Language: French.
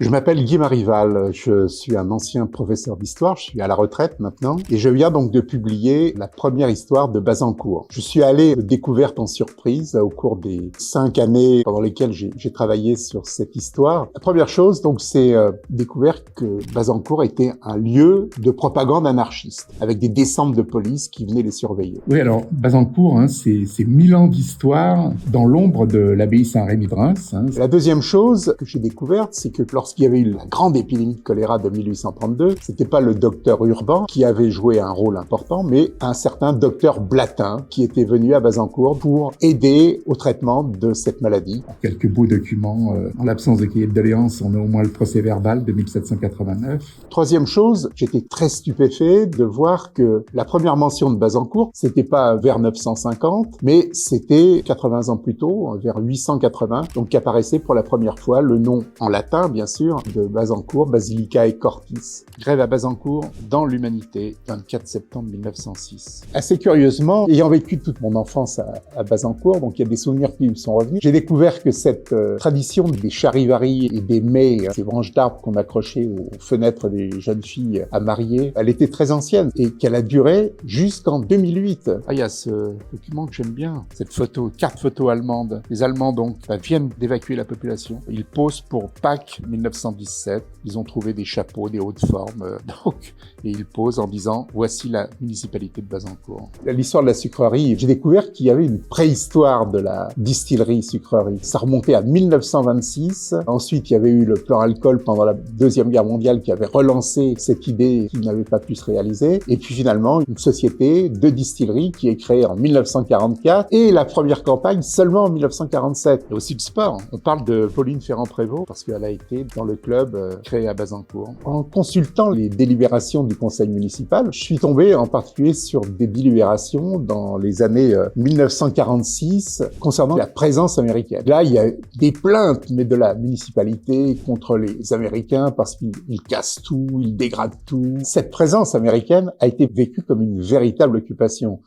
Je m'appelle Guy Marival, je suis un ancien professeur d'histoire, je suis à la retraite maintenant, et je viens donc de publier la première histoire de Bazancourt. Je suis allé découverte en surprise au cours des 5 années pendant lesquelles j'ai travaillé sur cette histoire. La première chose, donc, c'est découvert que Bazancourt était un lieu de propagande anarchiste, avec des descentes de police qui venaient les surveiller. Oui, alors Bazancourt, c'est 1000 ans d'histoire dans l'ombre de l'abbaye Saint-Rémy de Reims. La deuxième chose que j'ai découverte, c'est que lorsqu'il y avait eu la grande épidémie de choléra de 1832, c'était pas le docteur Urban qui avait joué un rôle important, mais un certain docteur Blatin qui était venu à Bazancourt pour aider au traitement de cette maladie. Quelques beaux documents. En l'absence de cahier de doléances, on a au moins le procès-verbal de 1789. Troisième chose, j'étais très stupéfait de voir que la première mention de Bazancourt, c'était pas vers 950, mais c'était 80 ans plus tôt, vers 880, donc qu'apparaissait pour la première fois le nom en latin, bien sûr, de Bazancourt, Basilicae Cortis. Grève à Bazancourt dans l'Humanité, 24 septembre 1906. Assez curieusement, ayant vécu toute mon enfance à Bazancourt, donc il y a des souvenirs qui me sont revenus, j'ai découvert que cette tradition des charivaris et des mets, ces branches d'arbres qu'on accrochait aux fenêtres des jeunes filles à marier, elle était très ancienne et qu'elle a duré jusqu'en 2008. Il y a ce document que j'aime bien, cette photo, carte photo allemande. Les Allemands donc viennent d'évacuer la population. Ils posent pour Pâques 1917. Ils ont trouvé des chapeaux, des hautes formes, et ils posent en disant « Voici la municipalité de Bazancourt ». L'histoire de la sucrerie, j'ai découvert qu'il y avait une préhistoire de la distillerie-sucrerie. Ça remontait à 1926. Ensuite, il y avait eu le plan alcool pendant la Deuxième Guerre mondiale qui avait relancé cette idée qui n'avait pas pu se réaliser. Et puis finalement, une société de distillerie qui est créée en 1944 et la première campagne seulement en 1947. Et aussi le sport. On parle de Pauline Ferrand-Prévot parce qu'elle a été dans le club créé à Bazancourt. En consultant les délibérations du conseil municipal, je suis tombé en particulier sur des délibérations dans les années 1946 concernant la présence américaine. Là, il y a des plaintes, mais de la municipalité contre les Américains parce qu'ils cassent tout, ils dégradent tout. Cette présence américaine a été vécue comme une véritable occupation.